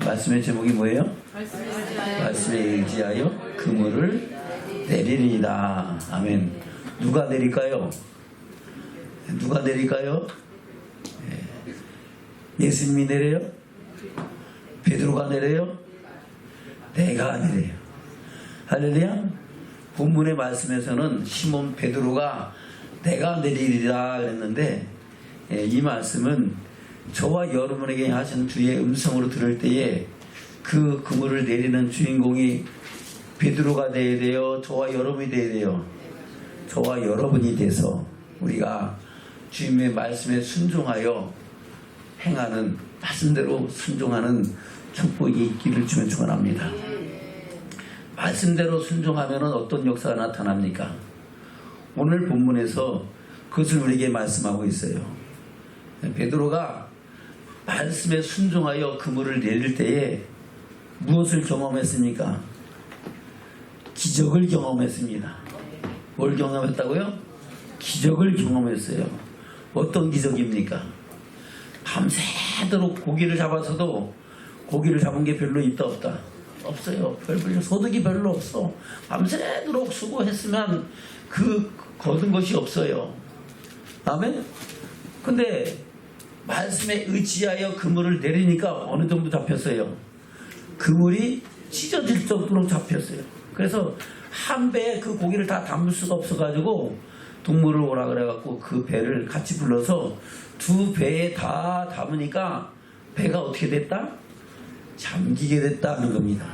말씀의 제목이 뭐예요? 말씀에 의지하여 그물을 내리리이다. 아멘. 누가 내릴까요? 누가 내릴까요? 예수님이 내려요? 베드로가 내려요? 내가 내려요. 할렐루야. 본문의 말씀에서는 시몬 베드로가 내가 내리리라 그랬는데, 이 말씀은 저와 여러분에게 하신 주의 음성으로 들을 때에 그 그물을 내리는 주인공이 베드로가 되어야 돼요? 저와 여러분이 되어야 돼요? 저와 여러분이 돼서 우리가 주님의 말씀에 순종하여 행하는, 말씀대로 순종하는 축복이 있기를 주면 축원합니다. 말씀대로 순종하면 어떤 역사가 나타납니까? 오늘 본문에서 그것을 우리에게 말씀하고 있어요. 베드로가 말씀에 순종하여 그물을 내릴 때에 무엇을 경험했습니까? 기적을 경험했습니다. 뭘 경험했다고요? 기적을 경험했어요. 어떤 기적입니까? 밤새도록 고기를 잡아서도 고기를 잡은 게 별로 있다 없다? 없어요. 별로 소득이 별로 없어. 밤새도록 수고했으면 그 거둔 것이 없어요. 아멘? 근데 말씀에 의지하여 그물을 내리니까 어느 정도 잡혔어요? 그물이 찢어질 정도로 잡혔어요. 그래서 한 배에 그 고기를 다 담을 수가 없어가지고 동물을 오라 그래갖고 그 배를 같이 불러서 두 배에 다 담으니까 배가 어떻게 됐다? 잠기게 됐다는 겁니다.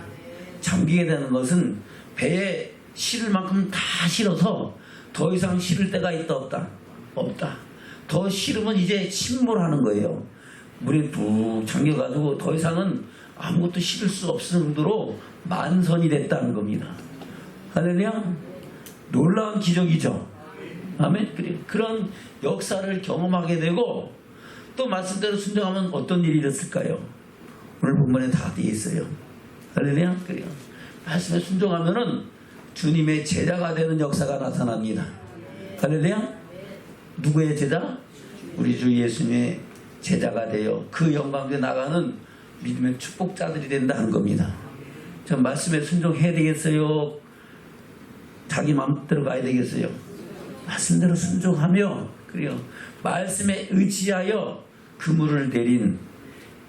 잠기게 되는 것은 배에 실을 만큼 다 실어서 더 이상 실을 데가 있다 없다? 없다. 더 실으면 이제 침몰하는 거예요. 물에 푹 잠겨가지고 더 이상은 아무것도 실을 수 없을 정도로 만선이 됐다는 겁니다. 할렐루야. 놀라운 기적이죠. 아멘. 그런 역사를 경험하게 되고 또 말씀대로 순종하면 어떤 일이 있었을까요? 오늘 본문에 다 되어 있어요. 할렐루야. 그래요. 말씀에 순종하면은 주님의 제자가 되는 역사가 나타납니다. 할렐루야. 누구의 제자? 우리 주 예수님의 제자가 되어 그 영광에 나가는 믿음의 축복자들이 된다는 겁니다. 저 말씀에 순종해야 되겠어요? 자기 마음대로 가야 되겠어요? 말씀대로 순종하며, 그래요. 말씀에 의지하여 그물을 내린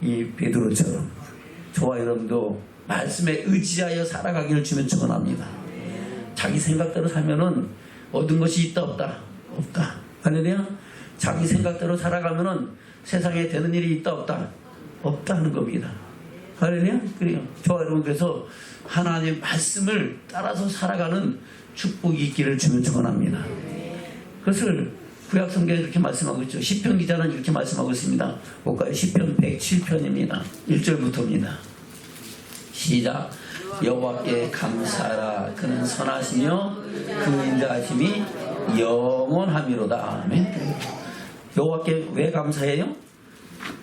이 베드로처럼 저와 여러분도 말씀에 의지하여 살아가기를 주면 축원합니다. 자기 생각대로 살면은 얻은 것이 있다 없다? 없다. 할렐루야. 자기 생각대로 살아가면은 세상에 되는 일이 있다 없다? 없다는 겁니다. 할렐루야. 그래요. 저와 여러분, 그래서 하나님의 말씀을 따라서 살아가는 축복이 있기를 주면 축원합니다. 그것을 구약 성경에 이렇게 말씀하고 있죠. 시편 기자는 이렇게 말씀하고 있습니다. 볼까요? 시편 107편입니다. 1절부터입니다. 시작. 여호와께 감사하라. 그는 선하시며 그 인자하심이 영원함이로다. 아멘. 여호와께 왜 감사해요?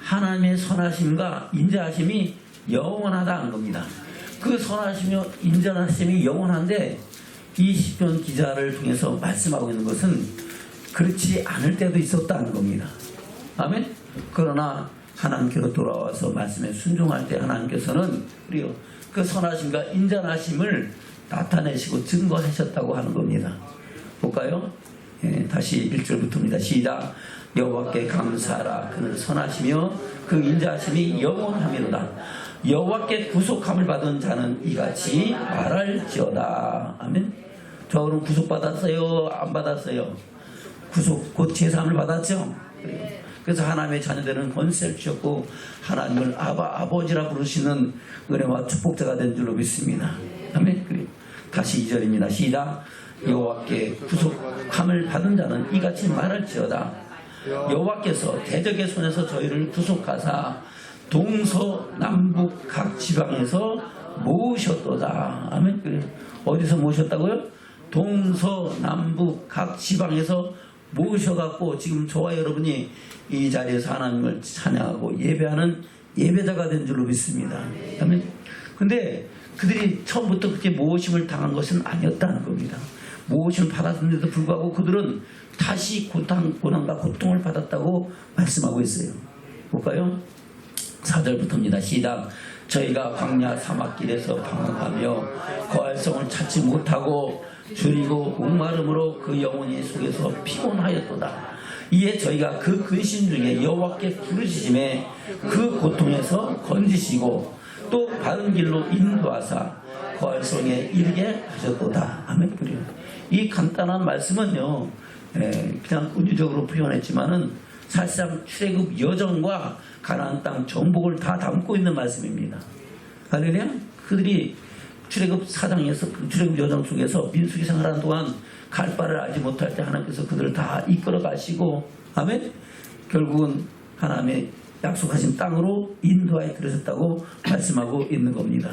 하나님의 선하심과 인자하심이 영원하다는 겁니다. 그 선하시며 인자하심이 영원한데 이 시편 기자를 통해서 말씀하고 있는 것은 그렇지 않을 때도 있었다는 겁니다. 아멘. 그러나 하나님께로 돌아와서 말씀에 순종할 때 하나님께서는 그리고 그 선하심과 인자하심을 나타내시고 증거하셨다고 하는 겁니다. 볼까요? 다시 1절부터입니다. 시작. 여호와께 감사하라. 그는 선하시며 그 인자하심이 영원함이로다. 여호와께 구속함을 받은 자는 이같이 말할지어다. 아멘. 저 그럼 구속받았어요? 안 받았어요? 구속 곧 제사함을 받았죠? 그래서 하나님의 자녀들은 권세를 주셨고 하나님을 아버지라 부르시는 은혜와 축복자가 된 줄로 믿습니다. 아멘. 그리고 다시 2절입니다. 시작. 여호와께 구속함을 받은 자는 이같이 말할지어다. 여호와께서 대적의 손에서 저희를 구속하사 동서남북 각 지방에서 모으셨도다. 아멘. 어디서 모으셨다고요? 동서남북 각 지방에서 모으셔갖고 지금 저와 여러분이 이 자리에서 하나님을 찬양하고 예배하는 예배자가 된 줄로 믿습니다. 아멘. 근데 그들이 처음부터 그렇게 모으심을 당한 것은 아니었다는 겁니다. 모으심을 받았는데도 불구하고 그들은 다시 고난과 고통을 받았다고 말씀하고 있어요. 볼까요? 4절부터입니다. 시작. 저희가 광야 사막길에서 방황하며 거할성을 찾지 못하고 줄이고 목마름으로 그 영혼이 속에서 피곤하였도다. 이에 저희가 그 근심 중에 여호와께 부르짖음에 그 고통에서 건지시고 또 바른 길로 인도하사 거할성에 이르게 하셨도다. 아멘. 이 간단한 말씀은요, 그냥 은유적으로 표현했지만은 사실상 출애굽 여정과 가나안 땅 정복을 다 담고 있는 말씀입니다. 할렐루야. 그들이 출애굽 사장에서 출애굽 여정 속에서 민수기 생활하는 동안 갈 바를 알지 못할 때 하나님께서 그들을 다 이끌어 가시고, 아멘. 결국은 하나님의 약속하신 땅으로 인도하여 들으셨다고 말씀하고 있는 겁니다.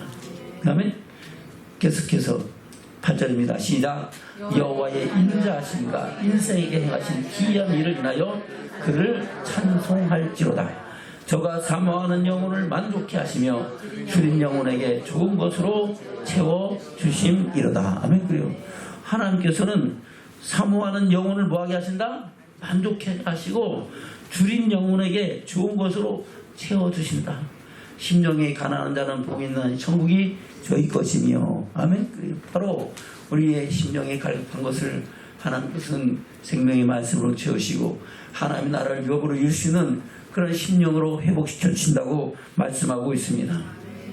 아멘. 계속해서 8절입니다. 시작. 여호와의 인자하심과 인생에게 행하신 기이한 일을 인하여 그를 찬송할지로다. 저가 사모하는 영혼을 만족케 하시며 줄인 영혼에게 좋은 것으로 채워주심이로다. 아멘. 그래요. 하나님께서는 사모하는 영혼을 뭐하게 하신다? 만족해 하시고 줄인 영혼에게 좋은 것으로 채워주신다. 심령이 가난한 자는 복이 있는 천국이 저희 것이며, 아멘. 바로 우리의 심령이 갈급한 것을 하나님께서는 생명의 말씀으로 채우시고 하나님의 나라를 묘부로 이루시는 그런 심령으로 회복시켜 주신다고 말씀하고 있습니다.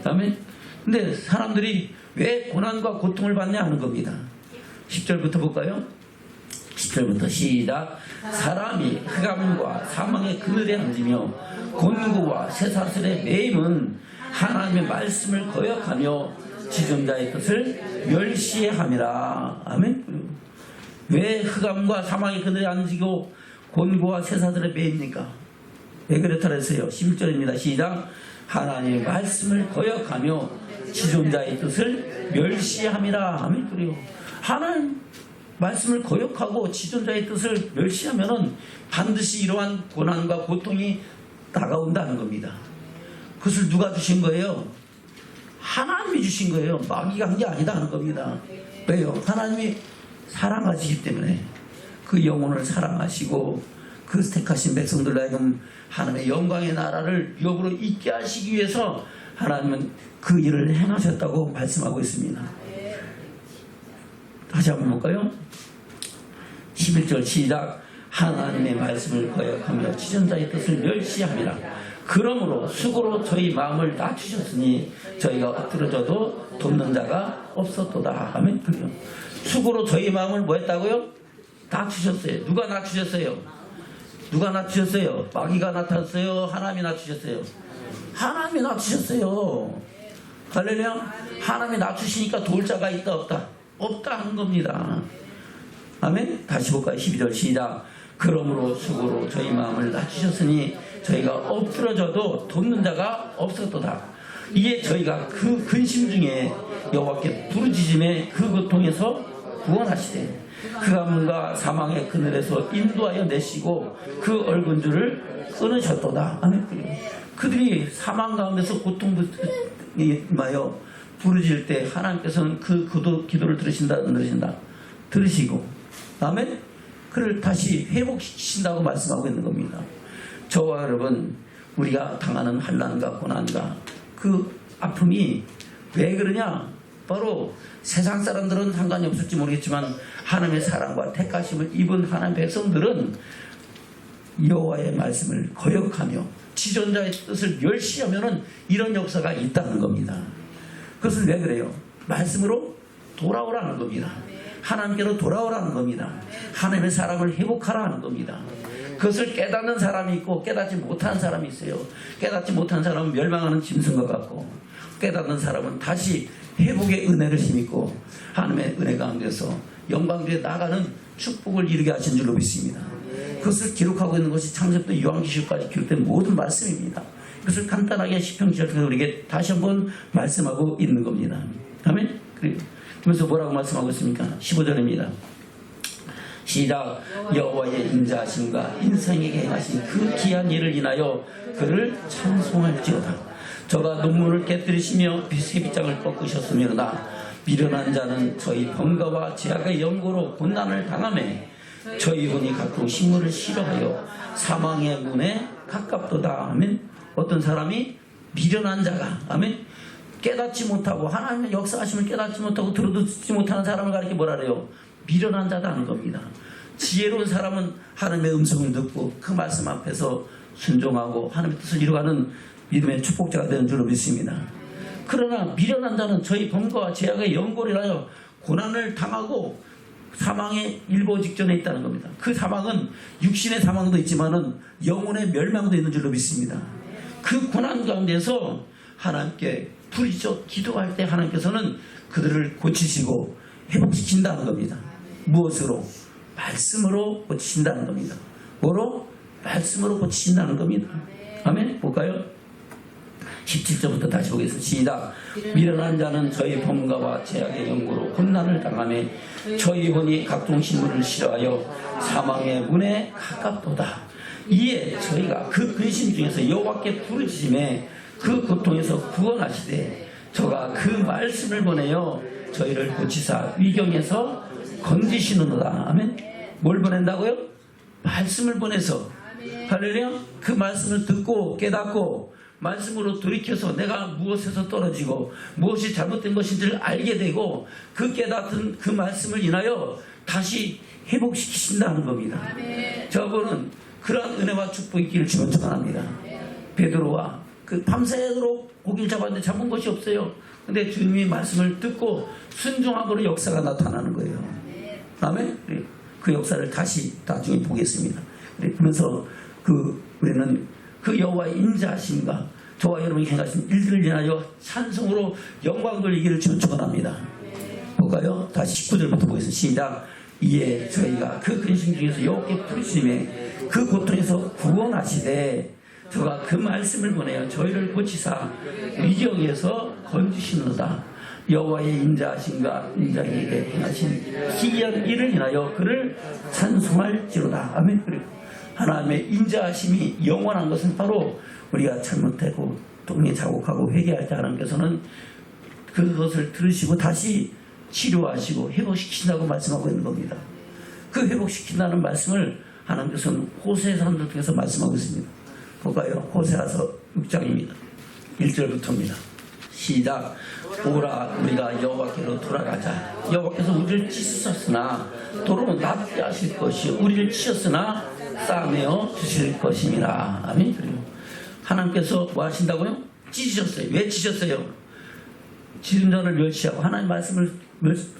아멘. 근데 사람들이 왜 고난과 고통을 받냐 하는 겁니다. 10절부터 볼까요? 10절부터 시작. 사람이 흑암과 사망의 그늘에 앉으며 곤고와 쇠사슬에 매임은 하나님의 말씀을 거역하며 지존자의 뜻을 멸시함이라. 아멘. 왜 흑암과 사망의 그늘에 앉고 곤고와 쇠사슬에 매입니까? 왜 그렇다 그랬어요? 11절입니다. 시작. 하나님의 말씀을 거역하며 지존자의 뜻을 멸시함이라. 아멘. 그래요. 하나님 말씀을 거역하고 지존자의 뜻을 멸시하면은 반드시 이러한 고난과 고통이 다가온다는 겁니다. 그것을 누가 주신 거예요? 하나님이 주신 거예요. 마귀가 한 게 아니다 하는 겁니다. 왜요? 하나님이 사랑하시기 때문에 그 영혼을 사랑하시고 그 택하신 백성들로 하여금 하나님의 영광의 나라를 유업으로 있게 하시기 위해서 하나님은 그 일을 행하셨다고 말씀하고 있습니다. 다시 한번 볼까요? 11절 시작. 하나님의 말씀을 거역하며 지존자의 뜻을 멸시함이라. 그러므로 수고로 저희 마음을 낮추셨으니 저희가 엎드러져도 돕는 자가 없었도다. 아멘. 그래요. 수고로 저희 마음을 뭐 했다고요? 낮추셨어요. 누가 낮추셨어요? 누가 낮추셨어요? 마귀가 나타났어요? 하나님이 낮추셨어요? 하나님이 낮추셨어요. 할렐루야. 하나님이 낮추시니까 도울 자가 있다 없다? 없다 하는 겁니다. 아멘. 다시 볼까요? 12절 시작. 그러므로 수고로 저희 마음을 낮추셨으니 저희가 엎드러져도 돕는 자가 없었도다. 이에 저희가 그 근심 중에 여호와께 부르짖음에 그 고통에서 구원하시되 흑암과 사망의 그늘에서 인도하여 내시고 그 얼굴 줄을 끊으셨도다. 아멘. 그들이 사망 가운데서 고통마여 부르짖을 때 하나님께서는 그 기도를 들으신다 안 들으신다? 들으시고, 아멘. 그를 다시 회복시키신다고 말씀하고 있는 겁니다. 저와 여러분, 우리가 당하는 환난과 고난과 그 아픔이 왜 그러냐? 바로 세상 사람들은 상관이 없을지 모르겠지만 하나님의 사랑과 택하심을 입은 하나님의 백성들은 여호와의 말씀을 거역하며 지존자의 뜻을 멸시하면은 이런 역사가 있다는 겁니다. 그것은 왜 그래요? 말씀으로 돌아오라는 겁니다. 하나님께로 돌아오라는 겁니다. 하나님의 사랑을 회복하라는 겁니다. 그것을 깨닫는 사람이 있고 깨닫지 못하는 사람이 있어요. 깨닫지 못한 사람은 멸망하는 짐승과 같고 깨닫는 사람은 다시 회복의 은혜를 힘입고 하나님의 은혜 가운데서 영광주에 나가는 축복을 이루게 하신 줄로 믿습니다. 그것을 기록하고 있는 것이 창세부터 요한계시록까지 기록된 모든 말씀입니다. 그것을 간단하게 시편 기록해서 우리에게 다시 한번 말씀하고 있는 겁니다. 아멘. 그러면서 뭐라고 말씀하고 있습니까? 15절입니다. 시작. 여호와의 인자하심과 인생에게 행하신 그 귀한 일을 인하여 그를 찬송할지어다. 저가 눈물을 깨뜨리시며 새빗장을 꺾으셨으며로다. 미련한 자는 저희 번거와 제약의 연고로 곤난을 당하매 저희 혼이 가끔 식물을 싫어하여 사망의 문에 가깝도다. 아멘. 어떤 사람이 미련한 자가, 아멘, 깨닫지 못하고 하나님의 역사하심을 깨닫지 못하고 들어도 듣지 못하는 사람을 가리켜 뭐라 그래요? 미련한 자다는 겁니다. 지혜로운 사람은 하나님의 음성을 듣고 그 말씀 앞에서 순종하고 하나님의 뜻을 이루어가는 믿음의 축복자가 되는 줄로 믿습니다. 그러나 미련한 자는 저희 범과와 죄악의 연골이라여 고난을 당하고 사망에 일보 직전에 있다는 겁니다. 그 사망은 육신의 사망도 있지만은 영혼의 멸망도 있는 줄로 믿습니다. 그 고난 가운데서 하나님께 부르짖어 기도할 때 하나님께서는 그들을 고치시고 회복시킨다는 겁니다. 무엇으로? 말씀으로 고치신다는 겁니다. 뭐로? 말씀으로 고치신다는 겁니다. 아멘. 볼까요? 17절부터 다시 보겠습니다. 시작. 미련한 자는 저희 범과와 죄악의 연고로 혼난을 당하며 저희 혼이 각종 신물을 싫어하여 사망의 문에 가깝도다. 이에 저희가 그 근심 중에서 여호와께 부르짖음에 그 고통에서 구원하시되 저가 그 말씀을 보내어 저희를 고치사 위경에서 건지시는도다. 아멘. 뭘 보낸다고요? 말씀을 보내서. 할렐루야. 그 말씀을 듣고 깨닫고 말씀으로 돌이켜서 내가 무엇에서 떨어지고 무엇이 잘못된 것인지를 알게 되고 그 깨닫은 그 말씀을 인하여 다시 회복시키신다는 겁니다. 저분은 그러한 은혜와 축복이 있기를 주면 축원합니다. 베드로와 그 밤새도록 고기를 잡았는데 잡은 것이 없어요. 근데 주님이 말씀을 듣고 순종함으로 역사가 나타나는 거예요. 아멘. 그 역사를 다시 나중에 보겠습니다. 그러면서 우리는 그 여호와의 인자하심과 저와 여러분이 행하신 일들을 인하여 찬송으로 영광 돌리기를 주는 축원합니다. 볼까요? 다시 19절부터 보겠습니다. 시작. 이에 저희가 그 근심 중에서 여호와께 부르심에 그 고통에서 구원하시되 저가 그 말씀을 보내어 저희를 고치사 위경에서 건지시는도다. 여호와의 인자하심과 인자에게 행하신 기이한 일을 인하여 그를 찬송할지로다. 아멘. 하나님의 인자하심이 영원한 것은 바로 우리가 잘못하고 동에 자곡하고 회개할 때 하나님께서는 그것을 들으시고 다시 치료하시고 회복시킨다고 말씀하고 있는 겁니다. 그 회복시킨다는 말씀을 하나님께서는 호세 사람들 통해서 말씀하고 있습니다. 볼까요? 호세아서 6장입니다. 1절부터입니다. 시작. 오라 우리가 여호와께로 돌아가자. 여호와께서 우리를 찢으셨으나 도로 낫게 하실 것이요 우리를 치셨으나 싸매어 주실 것입니다. 아멘. 하나님께서 뭐 하신다고요? 찢으셨어요. 왜 찢으셨어요? 지은 자를 멸시하고 하나님 말씀을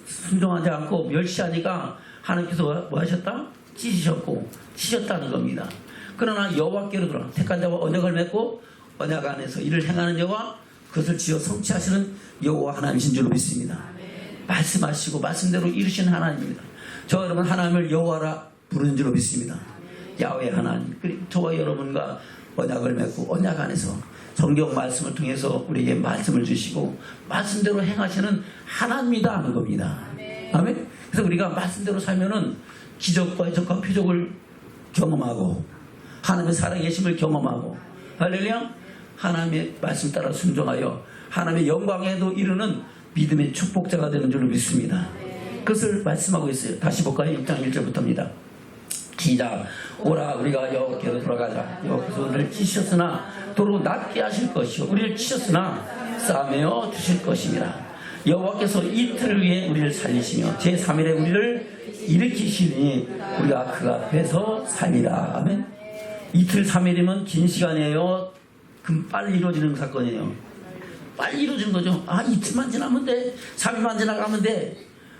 순종하지 않고 멸시하니까 하나님께서 뭐 하셨다? 찢으셨고 치셨다는 겁니다. 그러나 여호와께로 돌아가 택한 자와 언약을 맺고 언약 안에서 이를 행하는 여호와 그것을 지어 성취하시는 여호와 하나님이신 줄로 믿습니다. 말씀하시고 말씀대로 이루신 하나님입니다. 저 여러분 하나님을 여호와라 부르는 줄로 믿습니다. 야훼 하나님. 그리고 저와 여러분과 언약을 맺고 언약 안에서 성경 말씀을 통해서 우리에게 말씀을 주시고 말씀대로 행하시는 하나님이다 하는 겁니다. 아멘. 그래서 우리가 말씀대로 살면은 기적과 이적과 표적을 경험하고 하나님의 살아계심을 경험하고 할렐루야. 하나님의 말씀 따라 순종하여 하나님의 영광에도 이르는 믿음의 축복자가 되는 줄로 믿습니다. 그것을 말씀하고 있어요. 다시 볼까요? 6장 1절부터입니다. 시작. 오라 우리가 여호와께로 돌아가자. 여호와께서 우리를 찢으셨으나 도로 낫게 하실 것이요 우리를 치셨으나 싸매어 주실 것입니다. 여호와께서 이틀을 위해 우리를 살리시며 제3일에 우리를 일으키시니 우리가 그 앞에서 살리라. 아멘. 이틀 3일이면 긴 시간이에요. 그럼 빨리 이루어지는 사건이에요. 빨리 이루어지는 거죠. 아, 이틀만 지나면 돼. 3일만 지나가면 돼.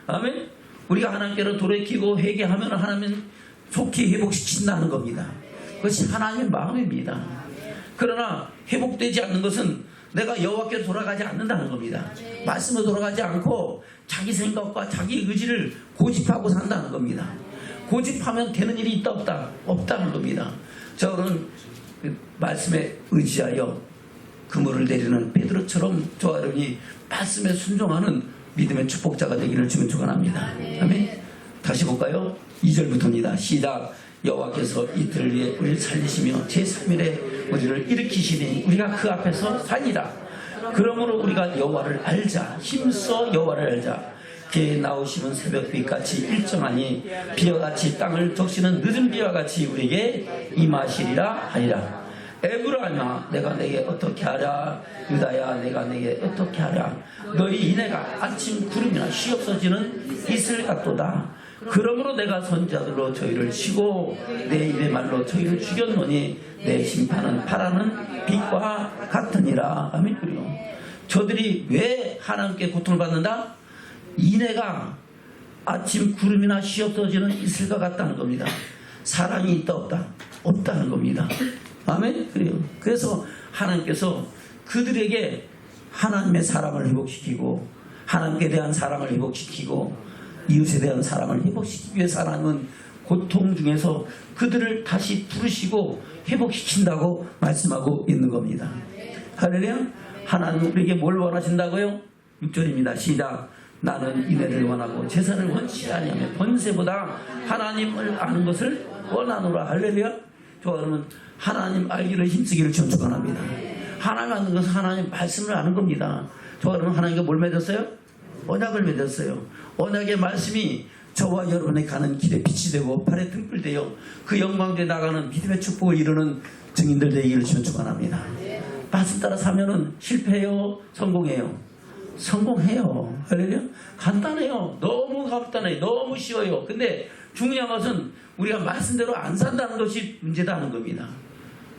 아멘. 우리가 하나님께로 돌이키고 회개하면 하나님은 속히 회복시킨다는 겁니다. 그것이 하나님의 마음입니다. 그러나 회복되지 않는 것은 내가 여호와께로 돌아가지 않는다는 겁니다. 말씀으로 돌아가지 않고 자기 생각과 자기 의지를 고집하고 산다는 겁니다. 고집하면 되는 일이 있다 없다? 없다는 겁니다. 저는 그 말씀에 의지하여 그물을 내리는 베드로처럼 저와 여러분이 말씀에 순종하는 믿음의 축복자가 되기를 주면 축원합니다. 아멘. 다시 볼까요? 2절부터입니다. 시작. 여호와께서 이틀을 위해 우리를 살리시며 제3일에 우리를 일으키시니 우리가 그 앞에서 살리라. 그러므로 우리가 여호와를 알자. 힘써 여호와를 알자. 그의 나오심은 새벽빛같이 일정하니 비와 같이 땅을 적시는 늦은 비와 같이 우리에게 임하시리라 하리라. 에브라임아 내가 내게 어떻게 하랴. 유다야 내가 내게 어떻게 하랴. 너희 이내가 아침 구름이나 쉬 없어지는 이슬 같도다. 그러므로 내가 선지자들로 저희를 치고 내 입의 말로 저희를 죽였노니 내 심판은 바라는 빛과 같으니라. 아멘. 그리고 저들이 왜 하나님께 고통을 받는다? 이내가 아침 구름이나 쉬 없어지는 이슬과 같다는 겁니다. 사랑이 있다 없다? 없다는 겁니다. 아멘. 그래요. 그래서 하나님께서 그들에게 하나님의 사랑을 회복시키고 하나님께 대한 사랑을 회복시키고 이웃에 대한 사랑을 회복시키기 위해서 하나님은 고통 중에서 그들을 다시 부르시고 회복시킨다고 말씀하고 있는 겁니다. 할렐루야. 하나님 우리에게 뭘 원하신다고요? 6절입니다. 시작. 나는 인애를 원하고 제사를 원치 아니하며 번제보다 하나님을 아는 것을 원하노라. 할렐루야. 여러분 하나님 알기를 힘쓰기를 전 축원합니다. 하나님 아는 것은 하나님 말씀을 아는 겁니다. 여러분 하나님과 뭘 맺었어요? 언약을 맺었어요. 언약의 말씀이 저와 여러분의 가는 길에 빛이 되고 발에 등불 되어 그 영광대에 나가는 믿음의 축복을 이루는 증인들 되기를 전 축원합니다. 말씀 따라 사면은 실패해요? 성공해요? 성공해요. 할렐루야. 간단해요. 너무 간단해요. 너무 쉬워요. 근데 중요한 것은 우리가 말씀대로 안 산다는 것이 문제다는 겁니다.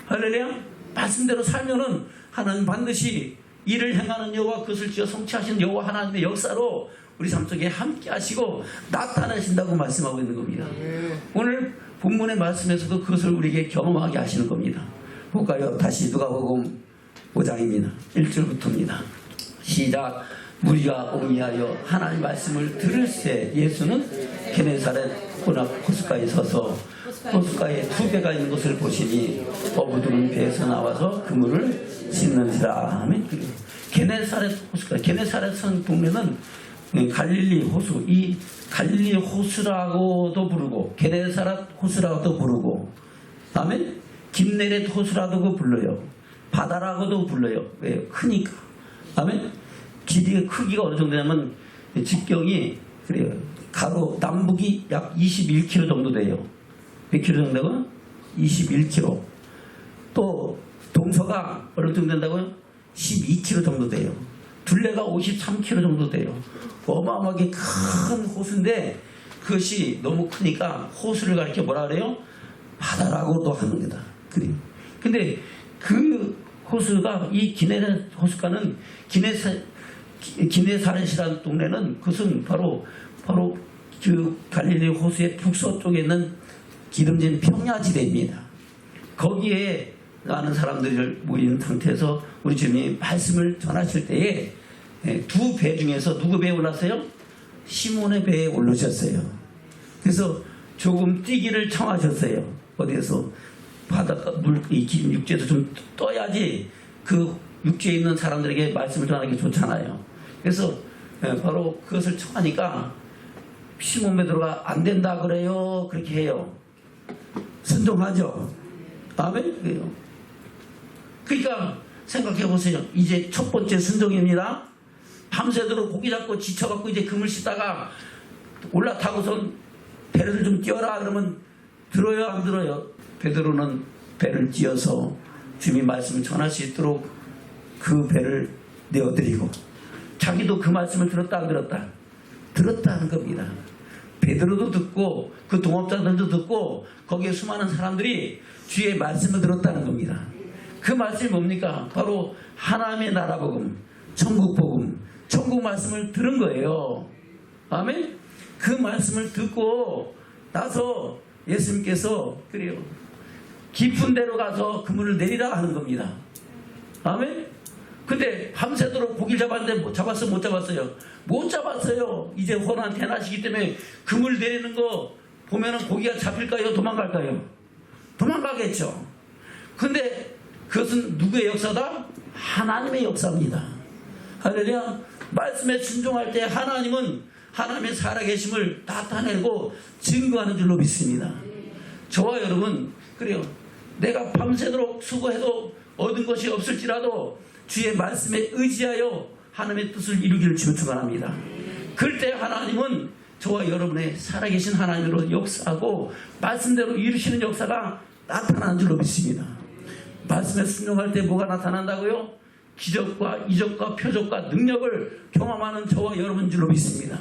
할렐루야. 말씀대로 살면은 하나님 반드시 이를 행하는 여호와 그것을 지어 성취하신 여호와 하나님의 역사로 우리 삶 속에 함께 하시고 나타내신다고 말씀하고 있는 겁니다. 오늘 본문의 말씀에서도 그것을 우리에게 경험하게 하시는 겁니다. 볼까요? 다시 누가복음 5장입니다. 1절부터입니다. 시작. 무리가 옹이하여 하나님 말씀을 들을새 예수는 게네사렛 호숫가에 서서 호숫가에 두 배가 있는 것을 보시니 어부들은 배에서 나와서 그물을 씻는지라. 아멘. 게네사렛 호숫가. 게네사렛은 동네는 갈릴리 호수, 이 갈릴리 호수라고도 부르고 게네사렛 호수라고도 부르고, 아멘. 김네렛 호수라고도 불러요. 바다라고도 불러요. 왜? 크니까. 아멘. 길이의 크기가 어느 정도냐면 직경이 그래요. 가로 남북이 약 21km 정도 돼요. 몇 킬로 정도 된다고요? 21km. 또 동서가 어느 정도 된다고요? 12km 정도 돼요. 둘레가 53km 정도 돼요. 어마어마하게 큰 호수인데 그것이 너무 크니까 호수를 가리켜 뭐라 그래요? 바다라고도 하는 거다. 그래요. 근데 그 호수가 이 기네사렛 호수가는 기네사렛이라는 동네는 그것은 바로 그 갈릴리 호수의 북서쪽에 있는 기름진 평야지대입니다. 거기에 많은 사람들이 모인 상태에서 우리 주님이 말씀을 전하실 때에 두 배 중에서 누구 배에 올랐어요? 시몬의 배에 올르셨어요. 그래서 조금 뛰기를 청하셨어요. 어디에서? 바닷가 육지에서 좀 떠야지 그 육지에 있는 사람들에게 말씀을 전하기 좋잖아요. 그래서 바로 그것을 청하니까 시몬 베드로가 안 된다 그래요. 그렇게 해요. 순종하죠. 아멘. 그래요. 그러니까 생각해 보세요. 이제 첫 번째 순종입니다. 밤새도록 고기 잡고 지쳐갖고 이제 그물 씻다가 올라타고선 배를 좀 띄워라 그러면 들어요 안 들어요? 베드로는 배를 띄어서 주님이 말씀을 전할 수 있도록 그 배를 내어드리고 자기도 그 말씀을 들었다 안 들었다? 들었다는 겁니다. 베드로도 듣고 그 동업자들도 듣고 거기에 수많은 사람들이 주의 말씀을 들었다는 겁니다. 그 말씀이 뭡니까? 바로 하나님의 나라 복음, 천국 복음, 천국 말씀을 들은 거예요. 아멘? 그 말씀을 듣고 나서 예수님께서 그래요. 깊은 데로 가서 그물을 내리라 하는 겁니다. 아멘? 근데 밤새도록 고기를 잡았는데 못 잡았어요? 못 잡았어요. 이제 호난 대낮이기 때문에 그물 내리는 거 보면은 고기가 잡힐까요? 도망갈까요? 도망가겠죠. 근데 그것은 누구의 역사다? 하나님의 역사입니다. 할렐루야. 말씀에 순종할 때 하나님은 하나님의 살아계심을 나타내고 증거하는 줄로 믿습니다. 저와 여러분 그래요. 내가 밤새도록 수고해도 얻은 것이 없을지라도 주의 말씀에 의지하여 하나님의 뜻을 이루기를 축원합니다. 그럴 때 하나님은 저와 여러분의 살아계신 하나님으로 역사하고 말씀대로 이루시는 역사가 나타나는 줄로 믿습니다. 말씀에 순종할 때 뭐가 나타난다고요? 기적과 이적과 표적과 능력을 경험하는 저와 여러분 줄로 믿습니다.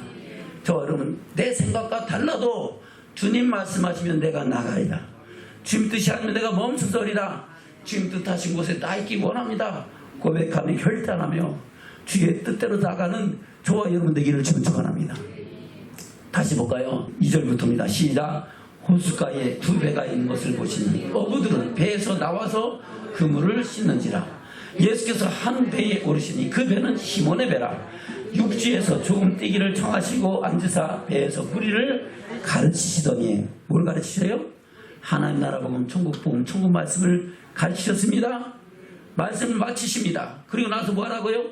저와 여러분, 내 생각과 달라도 주님 말씀하시면 내가 나가리라. 주님 뜻이 아니면 내가 멈춰서리라. 주님 뜻하신 곳에 나 있기 원합니다. 고백하며 결단하며 주의 뜻대로 나가는 저와 여러분 되기를 주님 축원합니다. 다시 볼까요? 2절부터입니다. 시작. 호숫가에 두 배가 있는 것을 보시니 어부들은 배에서 나와서 그물을 씻는지라. 예수께서 한 배에 오르시니 그 배는 시몬의 배라. 육지에서 조금 뛰기를 청하시고 앉으사 배에서 무리를 가르치시더니 뭘 가르치세요? 하나님 나라 복음, 천국 복음, 천국 말씀을 가르치셨습니다. 말씀을 마치십니다. 그리고 나서 뭐 하라고요?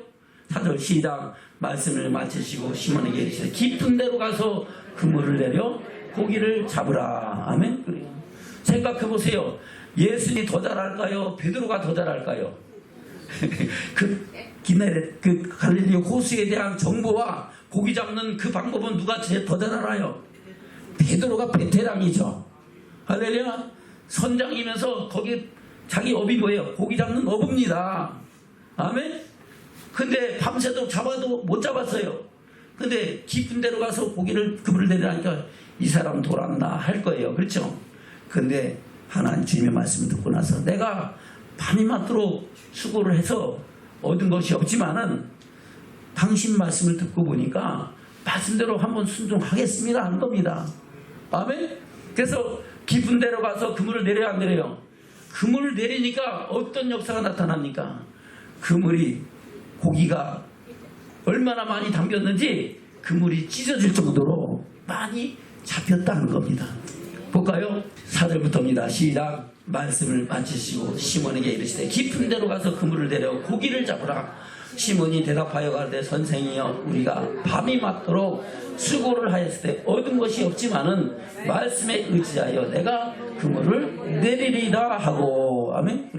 4절 시작. 말씀을 마치시고 시몬에게 이르시되 깊은 데로 가서 그물을 내려 고기를 잡으라. 아멘. 생각해 보세요. 예수님이 더 잘할까요? 베드로가 더 잘할까요? 그 갈릴리 호수에 대한 정보와 고기 잡는 그 방법은 누가 더 잘 알아요? 베드로가 베테랑이죠. 할렐루야. 선장이면서 거기 자기 업이 뭐예요? 고기 잡는 어부입니다. 아멘. 근데 밤새도록 잡아도 못 잡았어요. 근데 깊은 데로 가서 그물을 내리라니까 이 사람 돌았나 할 거예요. 그렇죠? 근데 하나님 주님의 말씀을 듣고 나서 내가 밤이 맞도록 수고를 해서 얻은 것이 없지만은 당신 말씀을 듣고 보니까 말씀대로 한번 순종하겠습니다 한 겁니다. 아멘. 그래서 깊은 데로 가서 그물을 내려야 안 내려요? 그물을 내리니까 어떤 역사가 나타납니까? 그물이 고기가 얼마나 많이 담겼는지 그물이 찢어질 정도로 많이 잡혔다는 겁니다. 볼까요? 4절부터입니다. 시작. 말씀을 마치시고 시몬에게 이르시되 깊은 데로 가서 그물을 내려 고기를 잡으라. 시몬이 대답하여 가로되 선생이여 우리가 밤이 맞도록 수고를 하였을 때 얻은 것이 없지만은 말씀에 의지하여 내가 그물을 내리리라 하고. 아멘.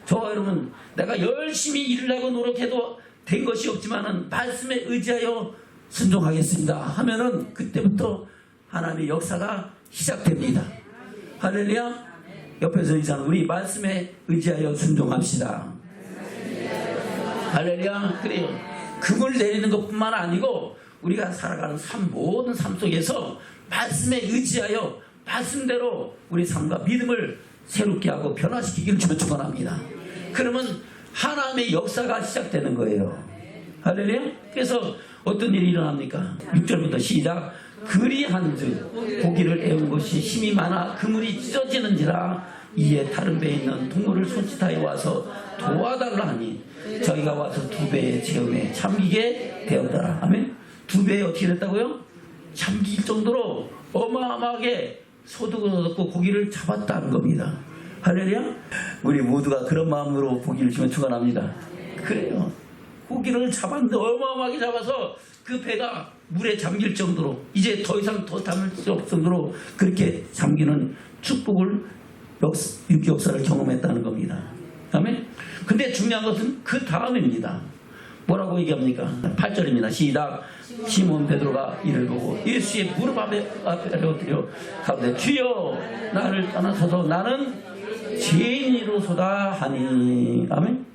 저와 여러분, 내가 열심히 일을 하고 노력해도 된 것이 없지만은 말씀에 의지하여 순종하겠습니다 하면은 그때부터 하나님의 역사가 시작됩니다. 할렐루야. 옆에서 이상 우리 말씀에 의지하여 순종합시다. 할렐루야. 그래요. 그물 내리는 것뿐만 아니고 우리가 살아가는 모든 삶 속에서 말씀에 의지하여 말씀대로 우리 삶과 믿음을 새롭게 하고 변화시키기를 주면 축원합니다. 그러면 하나님의 역사가 시작되는 거예요. 할렐루야. 그래서 어떤 일이 일어납니까? 6절부터 시작. 그리한즉 고기를 애운 것이 힘이 많아 그물이 찢어지는지라. 이에 다른 배에 있는 동물을 손짓하여 와서 도와달라 하니 저희가 와서 두 배의 체험에 잠기게 되었더라. 아멘. 두 배에 어떻게 됐다고요? 잠길 정도로 어마어마하게 소득을 얻었고 고기를 잡았다는 겁니다. 할렐루야. 우리 모두가 그런 마음으로 고기를 주면 축원합니다. 그래요. 고기를 잡았는데 어마어마하게 잡아서 그 배가 물에 잠길 정도로 이제 더 이상 더 담을 수 없을 정도로 그렇게 잠기는 축복을 육기 역사를 경험했다는 겁니다. 아멘. 근데 중요한 것은 그 다음입니다. 뭐라고 얘기합니까? 8절입니다. 시작. 시몬 베드로가 이를 보고 예수의 무릎 앞에 엎드려 가로되 주여 나를 떠나서서 나는 죄인이로소다 하니. 아멘.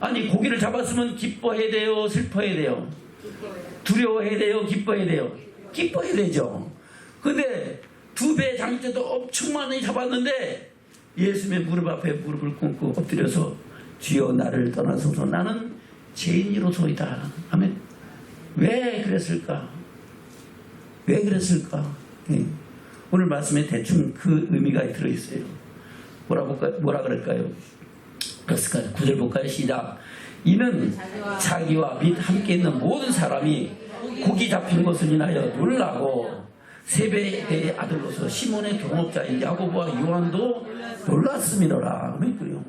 아니 고기를 잡았으면 기뻐해야 돼요? 슬퍼해야 돼요? 두려워해야 돼요? 기뻐해야 돼요? 기뻐해야 되죠. 근데 두 배 장길 때도 엄청 많이 잡았는데 예수님의 무릎 앞에 무릎을 꿇고 엎드려서 주여 나를 떠나소서 나는 죄인이로소이다. 아멘. 왜 그랬을까? 왜 그랬을까? 오늘 말씀에 대충 그 의미가 들어있어요. 뭐라 그럴까요? 그랬을까요? 9절 볼까요? 시작. 이는 자기와 및 함께 있는 모든 사람이 고기 잡힌 것을 인하여 놀라고 세베대의 아들로서 시몬의 동업자인 야고보와 요한도 놀랐음이로라. 그래요.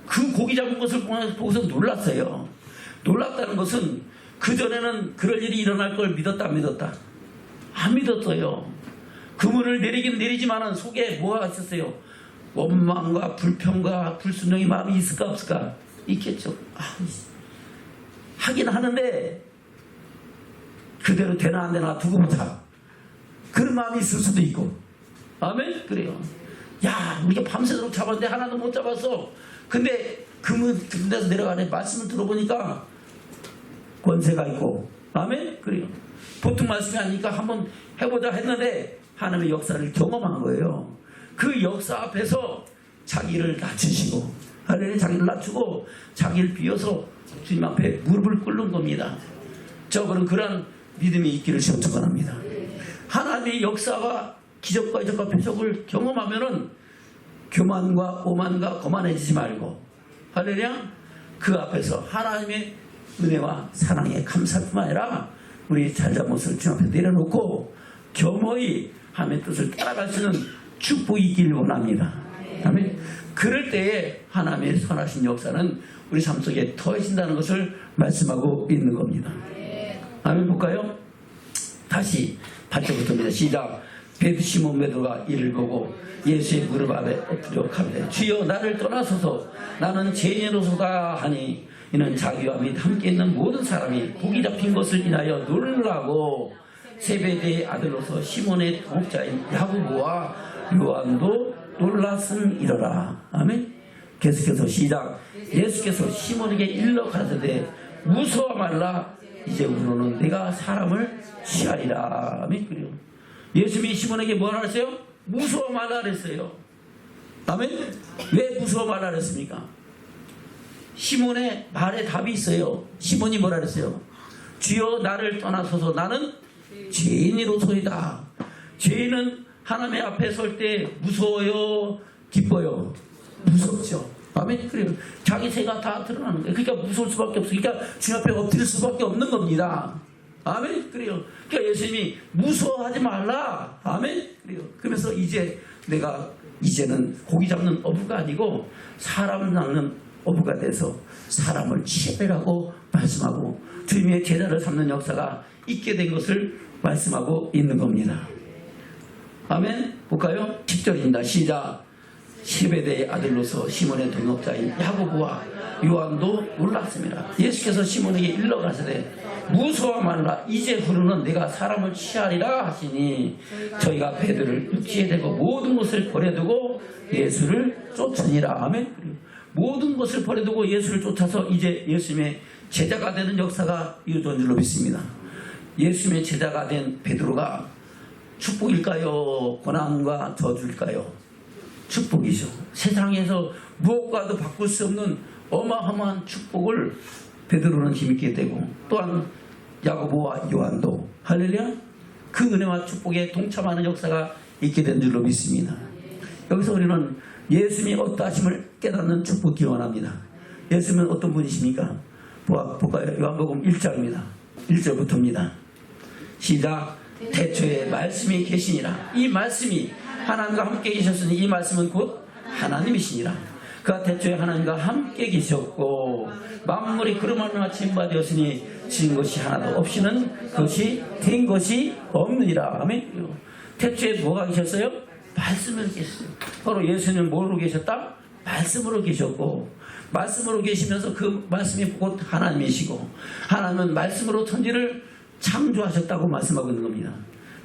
그 고기 잡은 것을 보고서 놀랐어요. 놀랐다는 것은 그전에는 그럴 일이 일어날 걸 믿었다 안 믿었다? 안 믿었어요. 그물을 내리긴 내리지만은 속에 뭐가 있었어요? 원망과 불평과 불순종의 마음이 있을까 없을까? 있겠죠. 하긴 하는데 그대로 되나 안 되나 두고 보자. 그런 마음이 있을 수도 있고. 아멘. 그래요. 야, 우리가 밤새도록 잡았는데 하나도 못 잡았어. 근데 그분에서 내려가네. 말씀을 들어보니까 권세가 있고, 아멘? 그래요. 보통 말씀이 아니니까 한번 해보자 했는데 하나님의 역사를 경험한 거예요. 그 역사 앞에서 자기를 낮추시고, 하나님 자기를 낮추고 자기를 비워서 주님 앞에 무릎을 꿇는 겁니다. 저거는 그런 믿음이 있기를 축원합니다. 하나님의 역사와 기적과 이적과 표적을 경험하면은 교만과 오만과 거만해지지 말고, 할렐루야, 그 앞에서 하나님의 은혜와 사랑에 감사뿐만 아니라 우리 잘잘못을 주님 앞에 내려놓고 겸허히 하나님의 뜻을 따라갈 수 있는 축복이 있기를 원합니다. 아멘. 그럴 때에 하나님의 선하신 역사는 우리 삶 속에 더해진다는 것을 말씀하고 있는 겁니다. 아멘. 볼까요? 다시 8절부터입니다. 시작. 베드로 시몬 베드로가 이를 보고 예수의 무릎 아래 엎드려 가로되 주여 나를 떠나소서 나는 죄인으로소다 하니 이는 자기와 및 함께 있는 모든 사람이 고기 잡힌 것을 인하여 놀라고 세베대의 아들로서 시몬의 동업자인 야고보와 요한도 놀랐음이러라. 아멘. 계속해서 시작. 예수께서 시몬에게 일러 가라사대 무서워 말라 이제부터는 내가 사람을 취하리라. 아멘. 그래요. 예수님이 시몬에게 뭐라 그랬어요? 무서워 말라 그랬어요. 아멘. 왜 무서워 말라 그랬습니까? 시몬의 말에 답이 있어요. 시몬이 뭐라 그랬어요? 주여 나를 떠나소서 나는 죄인이로소이다. 죄인은 하나님 앞에 설 때 무서워요? 기뻐요? 무섭죠. 아멘. 그래요. 자기 죄가 다 드러나는 거예요. 그러니까 무서울 수밖에 없어요. 그러니까 주님 앞에 엎드릴 수밖에 없는 겁니다. 아멘. 그래요. 그러니까 예수님이 무서워하지 말라. 아멘. 그래요. 그러면서 이제는 고기 잡는 어부가 아니고 사람 낚는 어부가 돼서 사람을 취하라고 말씀하고 주님의 제자를 삼는 역사가 있게 된 것을 말씀하고 있는 겁니다. 아멘. 볼까요? 10절입니다. 시작. 세베대의 아들로서 시몬의 동업자인 야고보와 요한도 놀랐습니다. 예수께서 시몬에게 일러 가시되 무서워 말라 이제후로는 내가 사람을 취하리라 하시니 저희가 배들을 육지에 대고 모든 것을 버려두고 예수를 쫓으니라. 아멘. 모든 것을 버려두고 예수를 쫓아서 이제 예수님의 제자가 되는 역사가 이루어진 줄로 믿습니다. 예수님의 제자가 된 베드로가 축복일까요? 고난과 저주일까요? 축복이죠. 세상에서 무엇과도 바꿀 수 없는 어마어마한 축복을 베드로는 힘있게 되고 또한 야고보와 요한도 할렐루야 그 은혜와 축복에 동참하는 역사가 있게 된 줄로 믿습니다. 여기서 우리는 예수님이 어떠하심을 깨닫는 축복이 원합니다. 예수님은 어떤 분이십니까? 볼까요? 요한복음 1장입니다. 1절부터입니다. 시작. 태초에 말씀이 계시니라. 이 말씀이 하나님과 함께 계셨으니 이 말씀은 곧 하나님이시니라. 그가 태초에 하나님과 함께 계셨고 만물이 그러므로 지음받으었으니 지은 것이 하나도 없이는 그것이 된 것이 없느니라. 아멘. 태초에 뭐가 계셨어요? 말씀으로 계셨어요. 바로 예수님은 뭐로 계셨다? 말씀으로 계셨고 말씀으로 계시면서 그 말씀이 곧 하나님이시고 하나님은 말씀으로 천지를 창조하셨다고 말씀하고 있는 겁니다.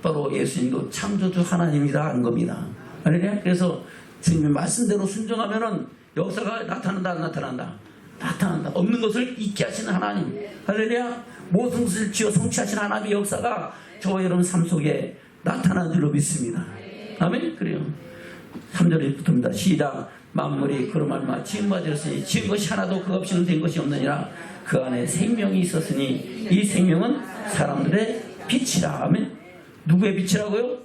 바로 예수님도 창조주 하나님이다 하는 겁니다. 그래서 주님의 말씀대로 순종하면은 역사가 나타난다 안 나타난다? 나타난다. 없는 것을 있게 하시는 하나님. 할렐루야. 모든 것을 지어 성취하시는 하나님의 역사가 저와 여러분 삶 속에 나타나는 줄로 믿습니다. 아멘. 그래요. 3절부터입니다. 시작. 만물이 그로 말미암아 지음받으었으니 지은 것이 하나도 그 없이는 된 것이 없느니라. 그 안에 생명이 있었으니 이 생명은 사람들의 빛이라. 아멘. 누구의 빛이라고요?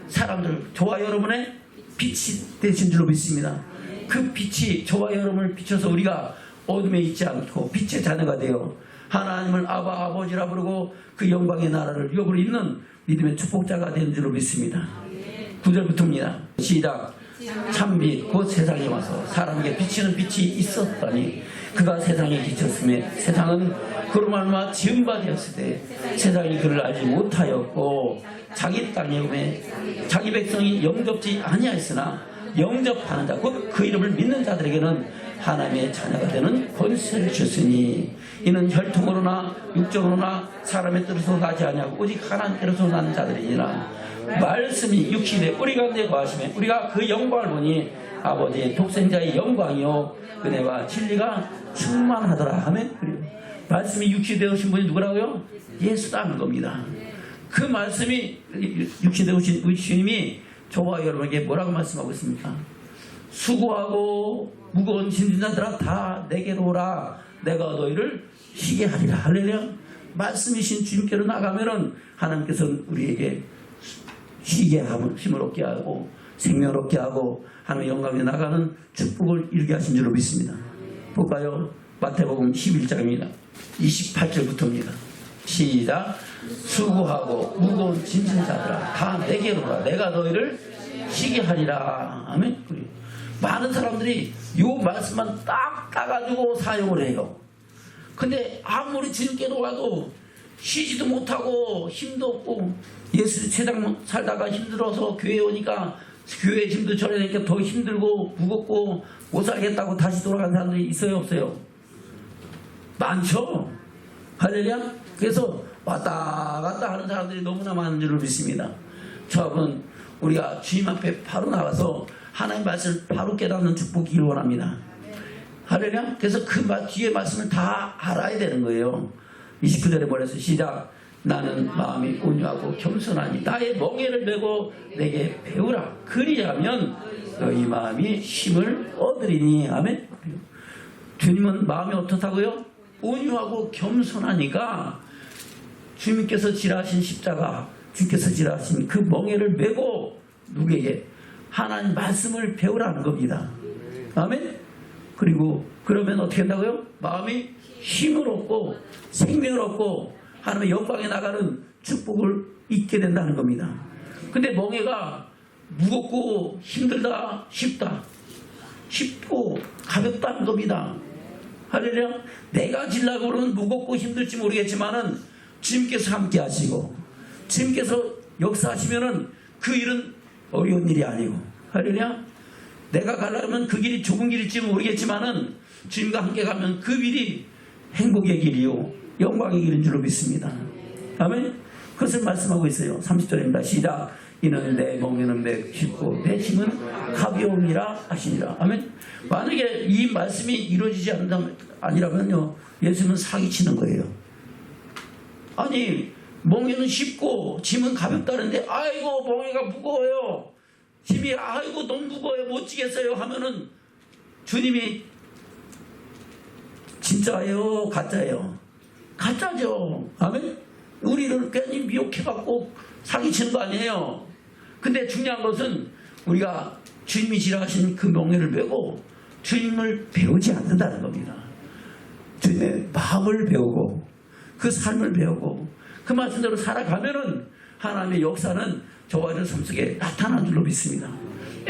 사람들, 저와 여러분의 빛이 되신 줄로 믿습니다. 그 빛이 저와 여러분을 비춰서 우리가 어둠에 있지 않고 빛의 자녀가 되어 하나님을 아바 아버지라 부르고 그 영광의 나라를 유업으로 잇는 믿음의 축복자가 되는 줄로 믿습니다. 9절부터입니다. 시작. 참빛 곧 세상에 와서 사람에게 비치는 빛이 있었다니 그가 세상에 비쳤음에 세상은 그로 말미암아 지음받으었을 때 세상이 그를 알지 못하였고 자기 땅에 오매 자기 백성이 영접지 아니하였으나 영접하는 자 곧 그 이름을 믿는 자들에게는 하나님의 자녀가 되는 권세를 주시니 이는 혈통으로나 육정으로나 사람의 뜻으로 나지 아니하고 오직 하나님께로서 나는 자들이니라. 말씀이 육신에 우리 가운데 거하시면 우리가 그 영광을 보니 아버지의 독생자의 영광이요 은혜와 진리가 충만하더라 하면 그리고 말씀이 육신 되어신 분이 누구라고요? 예수라는 겁니다. 그 말씀이 육신 되어신 우리 주님이 저와 여러분에게 뭐라고 말씀하고 있습니까? 수고하고 무거운 짐진 자들아 다 내게로 오라 내가 너희를 쉬게 하리라. 할렐루야. 말씀이신 주님께로 나가면은 하나님께서는 우리에게 쉬게 하고 힘을 얻게 하고 생명을 얻게 하고 하나님의 영광에 나가는 축복을 이루게 하신 줄로 믿습니다. 볼까요? 마태복음 11장입니다. 28절부터입니다. 시작. 수고하고 무거운 짐진 자들아 다 내게로 오라 내가 너희를 쉬게 하리라. 아멘. 많은 사람들이 이 말씀만 딱 따가지고 사용을 해요. 근데 아무리 주님께로 와도 쉬지도 못하고 힘도 없고 예수 세상 살다가 힘들어서 교회에 오니까 교회 힘도 저려니까 더 힘들고 무겁고 못 살겠다고 다시 돌아간 사람들이 있어요 없어요? 많죠. 할렐루야. 그래서 왔다 갔다 하는 사람들이 너무나 많은 줄을 믿습니다. 저는 우리가 주님 앞에 바로 나가서 하나님의 말씀을 바로 깨닫는 축복이길 원합니다. 할렐루야. 그래서 그 뒤에 말씀을 다 알아야 되는 거예요. 29절에 뭐랬어요? 시작. 나는 마음이 온유하고 겸손하니 나의 멍에를 메고 내게 배우라. 그리하면 너희 마음이 힘을 얻으리니. 아멘. 주님은 마음이 어떻다고요? 온유하고 겸손하니까 주님께서 지라신 십자가 주님께서 지라신 그 멍에를 메고 누구에게? 하나님 말씀을 배우라는 겁니다. 아멘. 그리고 그러면 어떻게 한다고요? 마음이 힘을 얻고 생명을 얻고 하나님의 영광에 나가는 축복을 잊게 된다는 겁니다. 근데 멍에가 무겁고 힘들다 쉽다 쉽고 가볍다는 겁니다. 할렐루야. 내가 지려고 그러면 무겁고 힘들지 모르겠지만은 주님께서 함께 하시고 주님께서 역사하시면은 그 일은 어려운 일이 아니고. 할렐루야. 내가 가려면 그 길이 좁은 길일지 모르겠지만은 주님과 함께 가면 그 길이 행복의 길이요 영광의 길인 줄로 믿습니다. 아멘. 그것을 말씀하고 있어요. 30절입니다. 시작. 이는 내 멍에는 쉽고 내 힘은 가벼움이라 하시니라. 아멘. 만약에 이 말씀이 이루어지지 아니라면요 예수님은 사기치는 거예요. 아니 멍에는 쉽고 짐은 가볍다는데 아이고 멍에가 무거워요. 짐이 아이고 너무 무거워요. 못 지겠어요 하면은 주님이 진짜예요 가짜예요? 가짜죠. 아멘. 우리를 괜히 미혹해갖고 사기치는 거 아니에요. 근데 중요한 것은 우리가 주님이 지라하신 그 멍에를 메고 주님을 배우지 않는다는 겁니다. 주님의 마음을 배우고 그 삶을 배우고 그 말씀대로 살아가면은 하나님의 역사는 저와 여러분 삶 속에 나타난 줄로 믿습니다.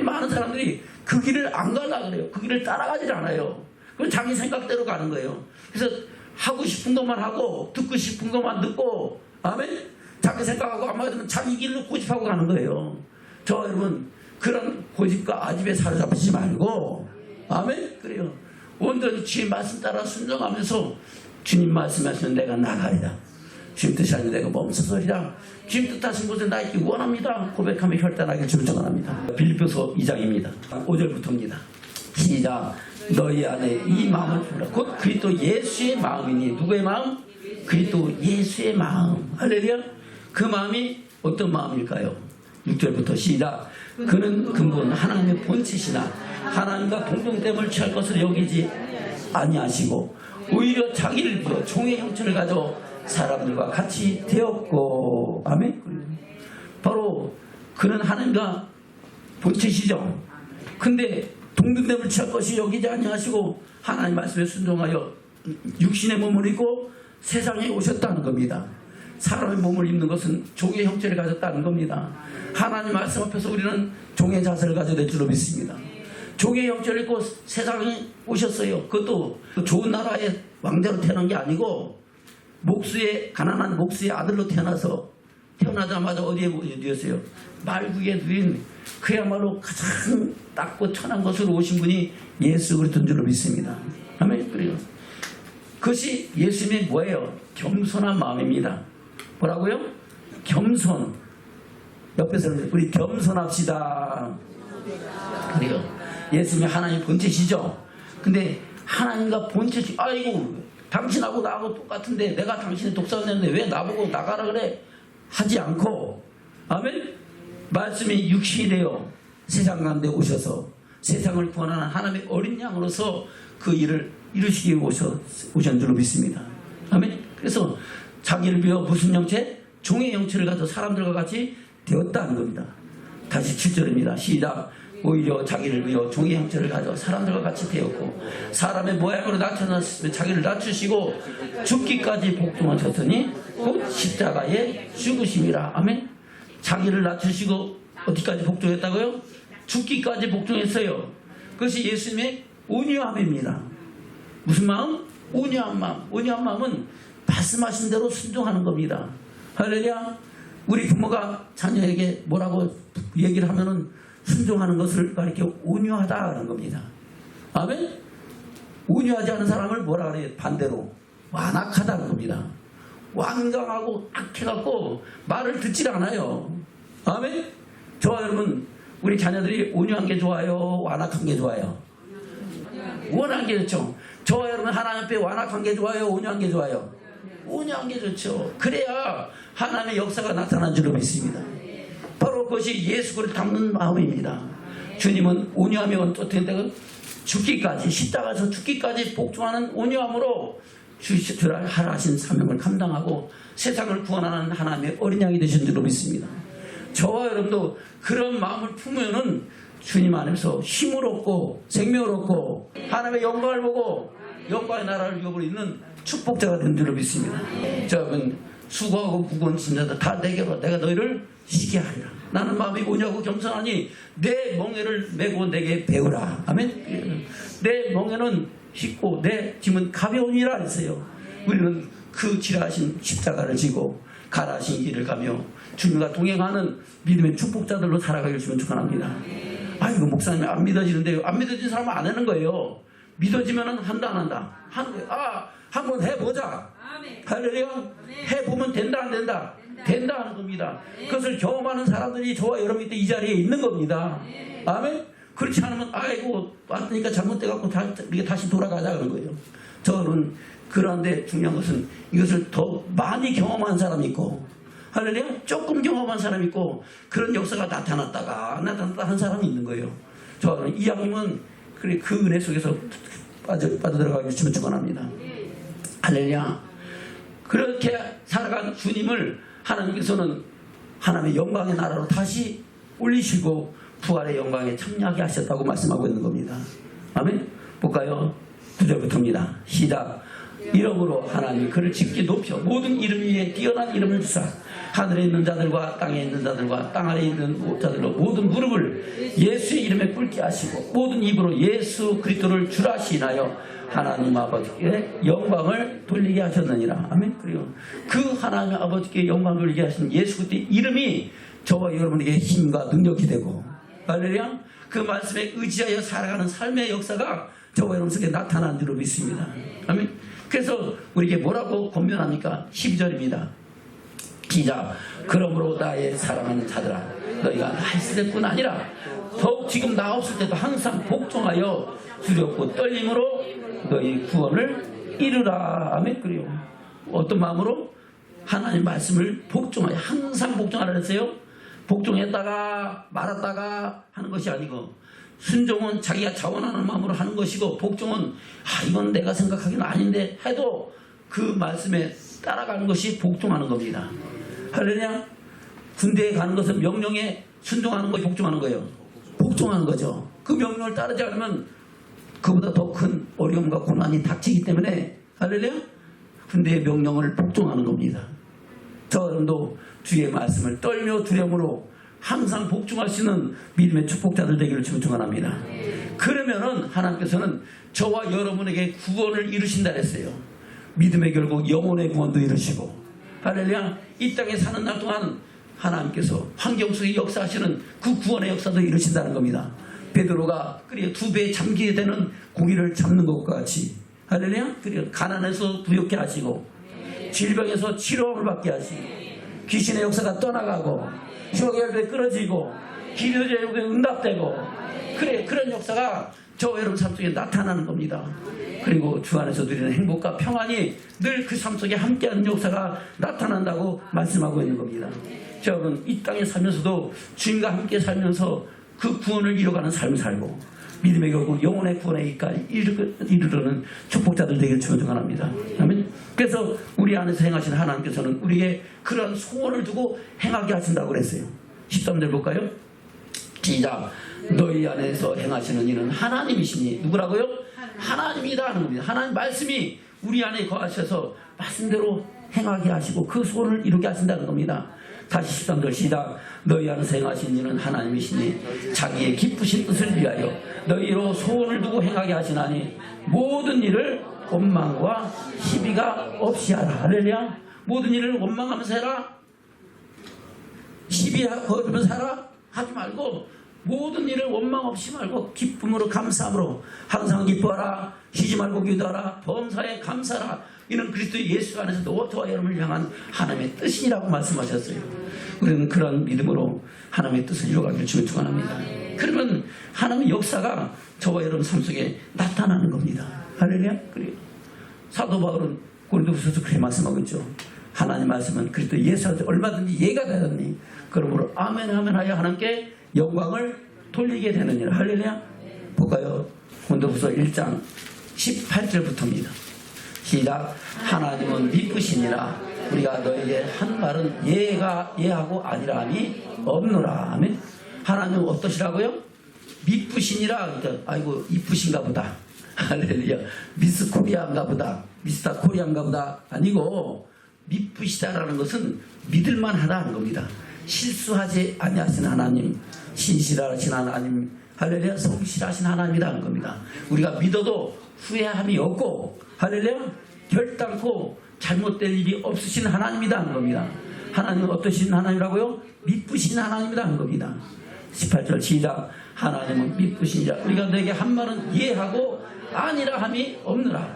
많은 사람들이 그 길을 안 가려고 그래요. 그 길을 따라가질 않아요. 그럼 자기 생각대로 가는 거예요. 그래서 하고 싶은 것만 하고 듣고 싶은 것만 듣고 아멘. 자기 생각하고 아마도 자기 길로 고집하고 가는 거예요. 저와 여러분 그런 고집과 아집에 사로잡히지 말고 아멘. 그래요. 온전히 주의 말씀 따라 순종하면서 주님 말씀하시면 내가 나가리라. 주님 뜻이 아닌 내가 멈춰서리라. 주님 뜻하신 곳에 나 있기 원합니다. 고백하며 혈단하게 주를 전합니다. 빌립보서 2장입니다. 5절부터입니다. 시작. 너희 안에 이 마음을 품으라. 곧 그리스도 예수의 마음이니. 누구의 마음? 그리스도 예수의 마음. 할렐루야. 그 마음이 어떤 마음일까요? 6절부터 시작. 그는 근본 하나님의 본체시나 하나님과 동등됨을 취할 것을 여기지 아니하시고 오히려 자기를 비워 종의 형체를 가져 사람들과 같이 되었고. 아멘. 바로 그는 하나님과 본체시죠. 근데 동등됨을 취할 것이 여기지 아니하시고 하나님 말씀에 순종하여 육신의 몸을 입고 세상에 오셨다는 겁니다. 사람의 몸을 입는 것은 종의 형체를 가졌다는 겁니다. 하나님 말씀 앞에서 우리는 종의 자세를 가져야 될 줄로 믿습니다. 종의 형체를 입고 세상에 오셨어요. 그것도 좋은 나라의 왕자로 태어난 게 아니고 가난한 목수의 아들로 태어나서 태어나자마자 어디에 누웠어요? 말구에 누인 그야말로 가장 낮고 천한 것으로 오신 분이 예수 그리스도인 줄로 믿습니다. 아멘. 그래요. 그것이 예수님의 뭐예요? 겸손한 마음입니다. 뭐라고요? 겸손. 옆에서 우리 겸손합시다. 그래요. 예수님이 하나님 본체시죠. 근데 하나님과 본체시, 아이고 당신하고 나하고 똑같은데 내가 당신의 독사가 됐는데 왜 나보고 나가라 그래? 하지 않고, 아멘. 말씀이 육신이 되어 세상 가운데 오셔서 세상을 구원하는 하나님의 어린 양으로서 그 일을 이루시기 위해 오신 줄로 믿습니다. 아멘. 그래서 자기를 위해 무슨 형체? 종의 형체를 가져 사람들과 같이 되었다는 겁니다. 다시 7절입니다. 시작. 오히려 자기를 위해 종의 형체를 가져 사람들과 같이 되었고 사람의 모양으로 나타났으면 자기를 낮추시고 죽기까지 복종하셨으니 곧 십자가에 죽으심이라. 아멘. 자기를 낮추시고 어디까지 복종했다고요? 죽기까지 복종했어요. 그것이 예수님의 온유함입니다. 무슨 마음? 온유한 마음. 온유한 마음은 말씀하신 대로 순종하는 겁니다. 할렐루야. 우리 부모가 자녀에게 뭐라고 얘기를 하면은 순종하는 것을 이렇게 온유하다는 겁니다. 아멘. 온유하지 않은 사람을 뭐라 그래요? 반대로 완악하다는 겁니다. 완강하고 악해갖고 말을 듣질 않아요. 아멘. 저와 여러분, 우리 자녀들이 온유한 게 좋아요? 완악한 게 좋아요? 온유한 게 좋죠. 저와 여러분 하나님 앞에 완악한 게 좋아요? 온유한 게 좋아요? 온유한 게 좋죠. 그래야 하나님의 역사가 나타난 줄로 믿습니다. 바로 그것이 예수 그리스도를 닮는 마음입니다. 주님은 온유함이 어떻게 된다고? 죽기까지, 십자가에서 죽기까지 복종하는 온유함으로 주를 하신 사명을 감당하고 세상을 구원하는 하나님의 어린 양이 되신 줄로 믿습니다. 저와 여러분도 그런 마음을 품으면은 주님 안에서 힘을 얻고 생명을 얻고 하나님의 영광을 보고 영광의 나라를 이어버리는 축복자가 된 줄로 믿습니다. 여러분, 수고하고 무거운 짐자들 다 내게로 내가 너희를 쉬게 하리라. 나는 마음이 온유하고 겸손하니 내 멍에를 메고 내게 배우라. 아멘. 내 멍에는 쉽고 내 짐은 가벼우니라 했어요. 우리는 그 지라하신 십자가를 지고 가라하신 길을 가며 주님과 동행하는 믿음의 축복자들로 살아가길 주면 축원합니다. 아이고 목사님 안 믿어지는데요. 안 믿어진 사람은 안 하는 거예요. 믿어지면 한다 안 한다 하는 거예요. 한번 해보자. 할렐루야. 해보면 된다 안 된다? 된다 하는 겁니다. 그것을 경험하는 사람들이 저와 여러분 이 자리에 있는 겁니다. 아멘. 그렇지 않으면 아이고 왔으니까 잘못돼갖고 다시 돌아가자 그런 거예요. 저는 그런데 중요한 것은 이것을 더 많이 경험한 사람이 있고 할렐루야. 조금 경험한 사람이 있고 그런 역사가 나타났다가 한 사람이 있는 거예요. 저는 이왕이면 그 은혜 속에서 빠져들어가기 주면 축원합니다. 할렐루야. 그렇게 살아간 주님을 하나님께서는 하나님의 영광의 나라로 다시 올리시고 부활의 영광에 참여하게 하셨다고 말씀하고 있는 겁니다. 아멘. 볼까요? 9절부터입니다. 시작. 이러므로 하나님이 그를 짙게 높여 모든 이름 위에 뛰어난 이름을 주사 하늘에 있는 자들과 땅에 있는 자들과 땅 아래에 있는 자들로 모든 무릎을 예수의 이름에 꿇게 하시고 모든 입으로 예수 그리스도를 주라 시인하여 하나님 아버지께 영광을 돌리게 하셨느니라. 아멘. 그리고 그 하나님 아버지께 영광을 돌리게 하신 예수 그리스도의 이름이 저와 여러분에게 힘과 능력이 되고 할렐루야. 그 말씀에 의지하여 살아가는 삶의 역사가 저와 여러분 속에 나타난 줄로 믿습니다. 아멘. 그래서 우리에게 뭐라고 권면합니까? 12절입니다. 시작. 그러므로 나의 사랑하는 자들아 너희가 나 있을 때뿐 아니라 더욱 지금 나 없을 때도 항상 복종하여 두렵고 떨림으로 너희 구원을 이루라. 아멘. 그래요. 어떤 마음으로? 하나님 말씀을 복종하여 항상 복종하라 했어요. 복종했다가 말았다가 하는 것이 아니고 순종은 자기가 자원하는 마음으로 하는 것이고 복종은 이건 내가 생각하기는 아닌데 해도 그 말씀에 따라가는 것이 복종하는 겁니다. 할렐루야. 군대에 가는 것은 명령에 순종하는 거 복종하는 거예요. 복종하는 거죠. 그 명령을 따르지 않으면 그보다 더 큰 어려움과 고난이 닥치기 때문에 할렐루야. 군대의 명령을 복종하는 겁니다. 저 여러분도 주의 말씀을 떨며 두려움으로 항상 복종할 수 있는 믿음의 축복자들 되기를 축원합니다. 그러면은 하나님께서는 저와 여러분에게 구원을 이루신다 했어요. 믿음의 결국 영혼의 구원도 이루시고 할렐루야. 이 땅에 사는 날 동안 하나님께서 환경 속에 역사하시는 그 구원의 역사도 이루신다는 겁니다. 베드로가 그리고 2배 잠기게 되는 고기를 잡는 것과 같이, 할렐루야. 그리고 가난에서 부욕케 하시고, 질병에서 치료를 받게 하시고, 귀신의 역사가 떠나가고, 추억의 열배 끊어지고, 기도의 열배 응답되고, 그래, 그런 역사가 저 여러분 삶 속에 나타나는 겁니다. 그리고 주 안에서 누리는 행복과 평안이 늘 그 삶 속에 함께하는 역사가 나타난다고 말씀하고 있는 겁니다. 여러분, 이 땅에 살면서도 주님과 함께 살면서 그 구원을 이뤄가는 삶을 살고 믿음의 결국 영혼의 구원에 이르르는 축복자들 되기를 주님 축원합니다. 아멘. 그래서 우리 안에서 행하신 하나님께서는 우리에게 그런 소원을 두고 행하게 하신다고 그랬어요. 13절 볼까요? 시작. 너희 안에서 행하시는 이는 하나님이시니, 누구라고요? 하나님이다 하는 겁니다. 하나님 말씀이 우리 안에 거하셔서 말씀대로 행하게 하시고 그 소원을 이루게 하신다는 겁니다. 다시 13절 시작. 너희 안에서 행하신 이는 하나님이시니 자기의 기쁘신 뜻을 위하여 너희로 소원을 두고 행하게 하시나니 모든 일을 원망과 시비가 없이 하라. 할렐루야. 모든 일을 원망하면서 해라. 시비하면서 하라. 하지 말고 모든 일을 원망 없이 말고 기쁨으로 감사함으로 항상 기뻐하라. 쉬지 말고 기도하라. 범사에 감사하라. 이는 그리스도 예수 안에서 너와 여러분을 향한 하나님의 뜻이라고 말씀하셨어요. 우리는 그런 믿음으로 하나님의 뜻을 이루어가기를 주님 축원합니다. 그러면 하나님의 역사가 저와 여러분 삶 속에 나타나는 겁니다. 할렐루야. 그리고 사도 바울은 고린도후서에서 그렇게 말씀하고 있죠. 하나님 말씀은 그리스도 예수한테 얼마든지 예가 되었니, 그러므로 아멘 아멘 하여 하나님께 영광을 돌리게 되느니라. 할렐루야. 볼까요? 고린도후서 1장 18절부터입니다. 시작. 하나님은 미쁘시니라. 우리가 너에게 한 말은 예하고 아니라 함이 없노라. 아멘. 하나님은 어떠시라고요? 미쁘시니라. 그러니까 아이고 이쁘신가 보다. 할렐루야. 미스 코리아인가 보다, 미스터 코리아인가 보다 아니고, 미쁘시다라는 것은 믿을만 하다는 겁니다. 실수하지 아니하신 하나님, 신실하신 하나님, 할렐루야, 성실하신 하나님이라는 겁니다. 우리가 믿어도 후회함이 없고, 할렐루야, 결단코 잘못될 일이 없으신 하나님이라는 겁니다. 하나님은 어떠신 하나님이라고요? 미쁘신 하나님이라는 겁니다. 18절 시작. 하나님은 미쁘시니라. 우리가 너에게 한 말은 예하고 아니라 함이 없느라.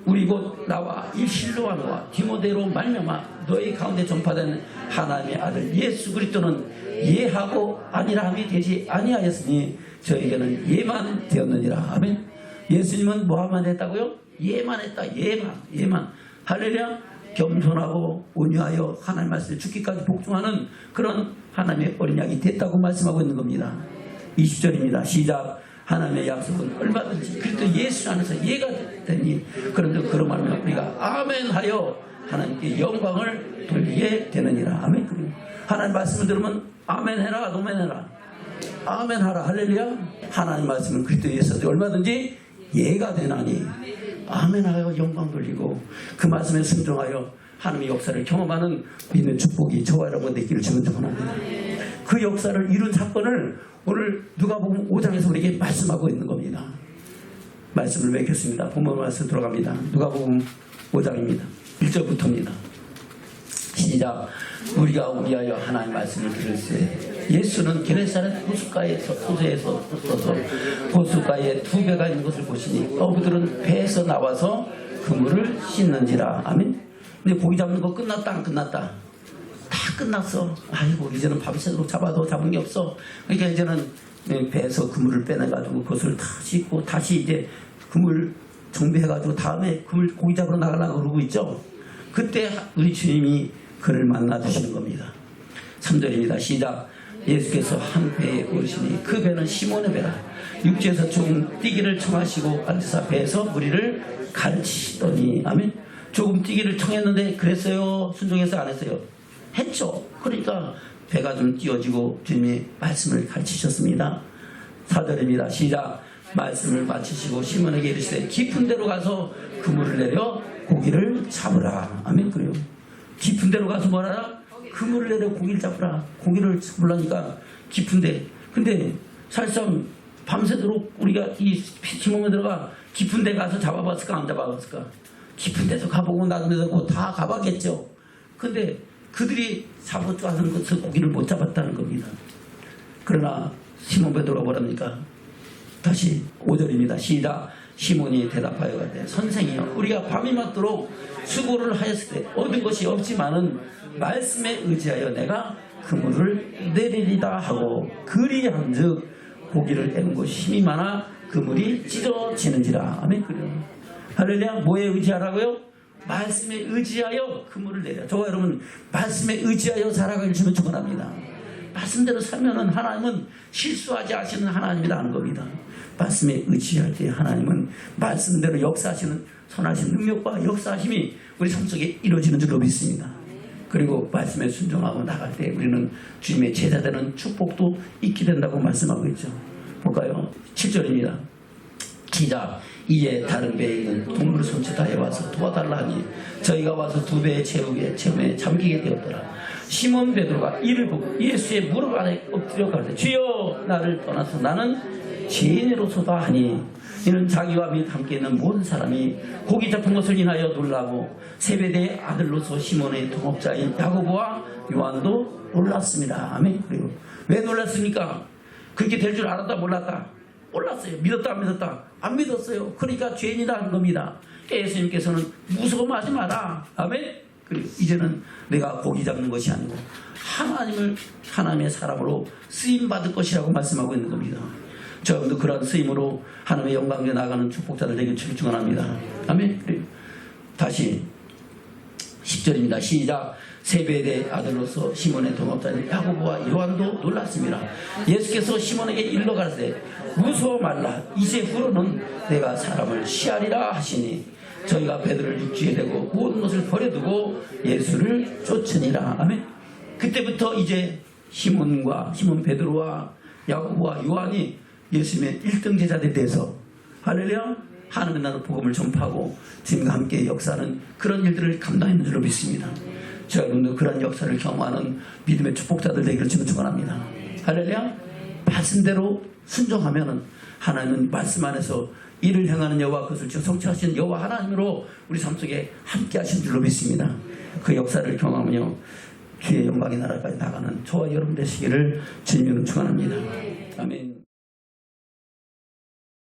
우리 곧 나와 이 실로암과 디모데로 말미암아 너희 가운데 전파되는 하나님의 아들 예수 그리스도는 예하고 아니라 함이 되지 아니하였으니 저에게는 예만 되었느니라. 아멘. 예수님은 뭐만 했다고요? 예만 했다. 예만. 할렐루야. 겸손하고 온유하여 하나님 말씀에 죽기까지 복종하는 그런 하나님의 어린 양이 됐다고 말씀하고 있는 겁니다. 20절입니다. 시작. 하나님의 약속은 얼마든지 그리스도 예수 안에서 예가 되니, 그런데 그런 말이면 우리가 아멘 하여 하나님께 영광을 돌리게 되느니라. 아멘. 그리고 하나님 말씀을 들으면 아멘 해라, 노멘 해라, 아멘 하라. 할렐루야. 하나님 말씀은 그리스도 예수한테 얼마든지 예가 되나니 아멘 하여 영광 돌리고 그 말씀에 순종하여 하나님의 역사를 경험하는 믿는 축복이 저와 여러분 되기를 주는 축원합니다. 그 역사를 이룬 사건을 오늘 누가복음 5장에서 우리에게 말씀하고 있는 겁니다. 말씀을 맺겠습니다. 본문 말씀 들어갑니다. 누가복음 5장입니다. 1절부터입니다. 시작. 우리가 위하여 하나님 말씀을 들을세. 예수는 게네사렛 호숫가에서 서서 호숫가에 2배가 있는 것을 보시니 어부들은 배에서 나와서 그물을 씻는지라. 아멘. 근데 고기 잡는 거 끝났다 안 끝났다? 다 끝났어. 아이고 이제는 밤새도록 잡아도 잡은 게 없어. 그러니까 이제는 배에서 그물을 빼내가지고 그것을 다 씻고 다시 이제 그물 정비해가지고 다음에 그물 고기 잡으러 나가려고 그러고 있죠. 그때 우리 주님이 그를 만나 주시는 겁니다. 3절입니다. 시작. 예수께서 한 배에 오르시니 그 배는 시몬의 배라. 육지에서 조금 뛰기를 청하시고 앉으사 배에서 무리를 가르치시더니. 아멘. 조금 뛰기를 청했는데 그랬어요? 순종해서 안 했어요? 했죠. 그러니까 배가 좀 띄어지고 주님이 말씀을 가르치셨습니다. 4절입니다. 시작. 말씀을 마치시고 시몬에게 이르시되 깊은 데로 가서 그물을 내려 고기를 잡으라. 아멘. 그래요. 깊은 데로 가서 뭐라? 그물을 내려 고기를 잡으라. 고기를 잡으려니까 깊은데, 근데 사실상 밤새도록 우리가 이 시몬에 들어가 깊은 데 가서 잡아봤을까 안 잡아봤을까? 깊은 데도 가보고 나도 다 가봤겠죠. 근데 그들이 잡았다는 것을 고기를 못 잡았다는 겁니다. 그러나 시몬 베드로가 뭐랍니까? 다시 5절입니다. 시작. 시몬이 대답하여 가되 선생이여 우리가 밤이 맞도록 수고를 하였을 때 얻은 것이 없지만은 말씀에 의지하여 내가 그물을 내리리다 하고 그리한즉 고기를 떼는 것이 힘이 많아 그물이 찢어지는지라. 아멘. 그래요. 할렐루야. 뭐에 의지하라고요? 말씀에 의지하여 그물을 내려. 저와 여러분 말씀에 의지하여 살아가길 주면 축원합니다. 말씀대로 살면은 하나님은 실수하지 않으시는 하나님이라는 겁니다. 말씀에 의지할 때 하나님은 말씀대로 역사하시는 선하신 능력과 역사하심이 우리 삶 속에 이루어지는 줄로 믿습니다. 그리고 말씀에 순종하고 나갈 때 우리는 주님의 제자되는 축복도 있게 된다고 말씀하고 있죠. 볼까요? 7절입니다. 시작. 이에 다른 배에 있는 동물 손짓 다해 와서 도와달라 하니 저희가 와서 두 배의 채우에 잠기게 되었더라. 시몬 베드로가 이를 보고 예수의 무릎 안에 엎드려 가되 주여 나를 떠나서 나는 죄인으로소다 하니 이는 자기와 및 함께 있는 모든 사람이 고기 잡은 것을 인하여 놀라고 세베대의 아들로서 시몬의 동업자인 야고보와 요한도 놀랐습니다. 아멘. 그리고 왜 놀랐습니까? 그렇게 될 줄 알았다 몰랐다? 몰랐어요. 믿었다 안 믿었다? 안 믿었어요. 그러니까 죄인이라는 겁니다. 예수님께서는 무서워하지 마라. 아멘. 그리고 이제는 내가 고기 잡는 것이 아니고 하나님의 사람으로 쓰임받을 것이라고 말씀하고 있는 겁니다. 저 여러분도 그런 쓰임으로 하나님의 영광에 나가는 축복자들 되길 주를 축원합니다. 아멘. 그리고 다시 10절입니다. 시작. 세베대의 아들로서 시몬의 동업자인 야고보와 요한도 놀랐습니다. 예수께서 시몬에게 일러 가라사대 무서워 말라. 이제 후로는 내가 사람을 시하리라 하시니 저희가 베드로를 육지에 대고 모든 것을 버려두고 예수를 쫓으니라. 아멘. 그때부터 이제 시몬 베드로와 야고보와 요한이 예수님의 1등 제자들이 돼서 할렐루야 하나님의 나라 복음을 전파하고 주님과 함께 역사하는 그런 일들을 감당했는 줄로 믿습니다. 저와 여러분도 그런 역사를 경험하는 믿음의 축복자들 되기를 주님 축원합니다. 할렐루야. 말씀대로 순종하면은 하나님은 말씀 안에서 일을 행하는 여호와 그것을 성취하시는 여호와 하나님으로 우리 삶 속에 함께 하신 줄로 믿습니다. 그 역사를 경험하며 주의 영광의 나라까지 나가는 저와 여러분 되시기를 주님으로 축원합니다. 아멘.